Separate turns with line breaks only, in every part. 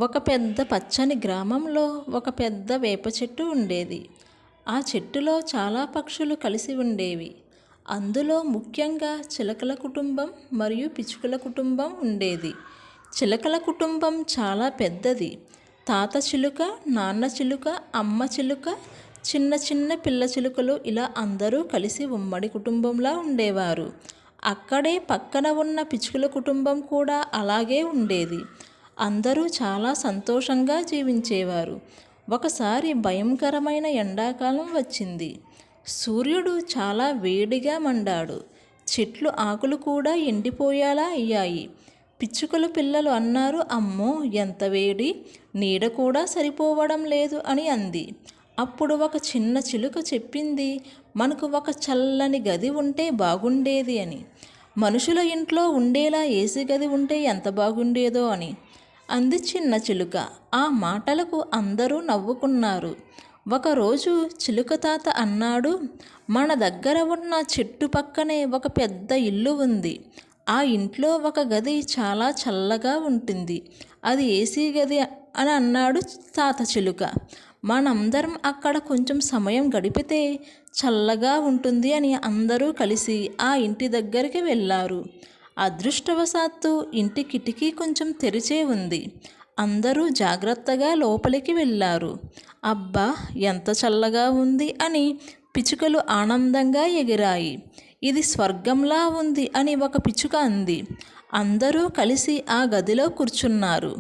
ఒక పెద్ద పచ్చని గ్రామంలో ఒక పెద్ద వేప చెట్టు ఉండేది. ఆ చెట్టులో చాలా పక్షులు కలిసి ఉండేవి. అందులో ముఖ్యంగా చిలకల కుటుంబం మరియు పిచ్చుకల కుటుంబం ఉండేది. చిలకల కుటుంబం చాలా పెద్దది. తాత చిలుక, నాన్న చిలుక, అమ్మ చిలుక, చిన్న చిన్న పిల్ల చిలుకలు ఇలా అందరూ కలిసి ఉమ్మడి కుటుంబంలా ఉండేవారు. అక్కడే పక్కన ఉన్న పిచ్చుకల కుటుంబం కూడా అలాగే ఉండేది. అందరూ చాలా సంతోషంగా జీవించేవారు. ఒకసారి భయంకరమైన ఎండాకాలం వచ్చింది. సూర్యుడు చాలా వేడిగా మండాడు. చెట్లు ఆకులు కూడా ఎండిపోయేలా అయ్యాయి. పిచ్చుకలు పిల్లలు అన్నారు, అమ్మో ఎంత వేడి, నీడ కూడా సరిపోవడం లేదు అని అంది. అప్పుడు ఒక చిన్న చిలుక చెప్పింది, మనకు ఒక చల్లని గది ఉంటే బాగుండేది అని. మనుషుల ఇంట్లో ఉండేలా ఏసీ గది ఉంటే ఎంత బాగుండేదో అని అంది చిన్న చిలుక. ఆ మాటలకు అందరూ నవ్వుకున్నారు. ఒకరోజు చిలుక తాత అన్నాడు, మన దగ్గర ఉన్న చెట్టు పక్కనే ఒక పెద్ద ఇల్లు ఉంది. ఆ ఇంట్లో ఒక గది చాలా చల్లగా ఉంటుంది. అది ఏసీ గది అని అన్నాడు తాత చిలుక. మనందరం అక్కడ కొంచెం సమయం గడిపితే చల్లగా ఉంటుంది అని అందరూ కలిసి ఆ ఇంటి దగ్గరికి వెళ్ళారు. అదృష్టవశాత్తు ఇంటి కిటికీ కొంచెం తెరిచే ఉంది. అందరూ జాగ్రత్తగా లోపలికి వెళ్ళారు. అబ్బా ఎంత చల్లగా ఉంది అని పిచ్చుకలు ఆనందంగా ఎగిరాయి. ఇది స్వర్గంలా ఉంది అని ఒక పిచ్చుక అంది. అందరూ కలిసి ఆ గదిలో కూర్చున్నారు.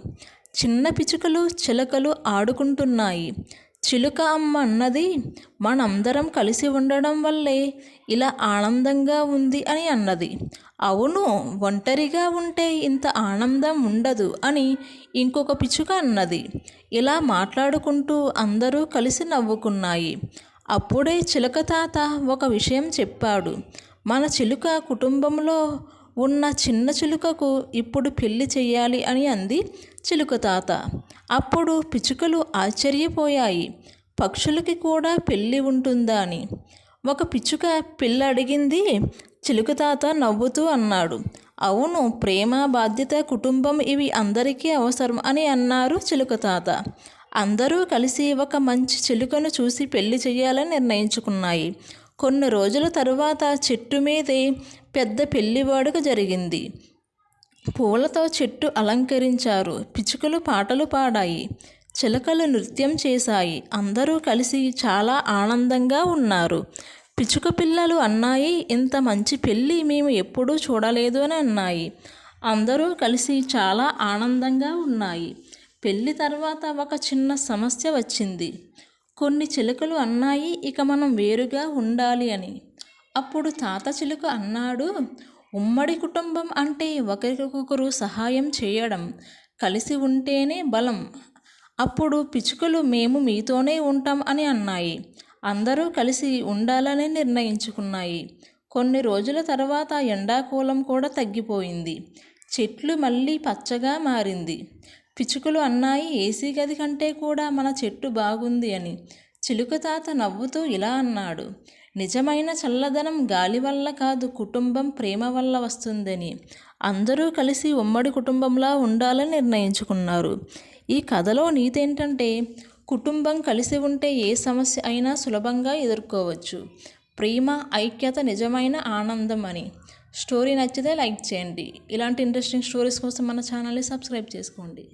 చిన్న పిచ్చుకలు చిలకలు ఆడుకుంటున్నాయి. చిలుక అమ్మ అన్నది, మనందరం కలిసి ఉండడం వల్లే ఇలా ఆనందంగా ఉంది అని అన్నది. అవును, ఒంటరిగా ఉంటే ఇంత ఆనందం ఉండదు అని ఇంకొక పిచ్చుక అన్నది. ఇలా మాట్లాడుకుంటూ అందరూ కలిసి నవ్వుకున్నాయి. అప్పుడే చిలుక తాత ఒక విషయం చెప్పాడు. మన చిలుక కుటుంబంలో ఉన్న చిన్న చిలుకకు ఇప్పుడు పెళ్లి చెయ్యాలి అని అంది చిలుక తాత. అప్పుడు పిచ్చుకలు ఆశ్చర్యపోయాయి. పక్షులకి కూడా పెళ్ళి ఉంటుందా అని. ఒక పిచ్చుక పిల్ల అడిగింది. చిలుక తాత నవ్వుతూ అన్నాడు, అవును, ప్రేమ, బాధ్యత, కుటుంబం ఇవి అందరికీ అవసరం అని అన్నారు చిలుక తాత. అందరూ కలిసి ఒక మంచి చిలుకను చూసి పెళ్లి చేయాలని నిర్ణయించుకున్నాయి. కొన్ని రోజుల తరువాత చెట్టు మీదే పెద్ద పెళ్లి వేడుక జరిగింది. పూలతో చెట్టు అలంకరించారు. పిచ్చుకలు పాటలు పాడాయి. చిలకలు నృత్యం చేశాయి. అందరూ కలిసి చాలా ఆనందంగా ఉన్నారు. పిచ్చుక పిల్లలు అన్నాయి, ఇంత మంచి పెళ్ళి మేము ఎప్పుడూ చూడలేదు అని అన్నాయి. అందరూ కలిసి చాలా ఆనందంగా ఉన్నాయి. పెళ్ళి తర్వాత ఒక చిన్న సమస్య వచ్చింది. కొన్ని చిలుకలు అన్నాయి, ఇక మనం వేరుగా ఉండాలి అని. అప్పుడు తాత చిలుక అన్నాడు, ఉమ్మడి కుటుంబం అంటే ఒకరికొకరు సహాయం చేయడం, కలిసి ఉంటేనే బలం. అప్పుడు పిచ్చుకలు మేము మీతోనే ఉంటాం అని అన్నాయి. అందరూ కలిసి ఉండాలని నిర్ణయించుకున్నాయి. కొన్ని రోజుల తర్వాత ఎండాకాలం కూడా తగ్గిపోయింది. చెట్లు మళ్ళీ పచ్చగా మారింది. పిచ్చుకలు అన్నాయి, ఏసీ గది కంటే కూడా మన చెట్టు బాగుంది అని. చిలుక తాత నవ్వుతూ ఇలా అన్నాడు, నిజమైన చల్లదనం గాలి వల్ల కాదు, కుటుంబం ప్రేమ వల్ల వస్తుందని. అందరూ కలిసి ఉమ్మడి కుటుంబంలా ఉండాలని నిర్ణయించుకున్నారు. ఈ కథలో నీతి ఏంటంటే, కుటుంబం కలిసి ఉంటే ఏ సమస్య అయినా సులభంగా ఎదుర్కోవచ్చు. ప్రేమ, ఐక్యత నిజమైన ఆనందం అని. స్టోరీ నచ్చితే లైక్ చేయండి. ఇలాంటి ఇంట్రెస్టింగ్ స్టోరీస్ కోసం మన ఛానల్ని సబ్స్క్రైబ్ చేసుకోండి.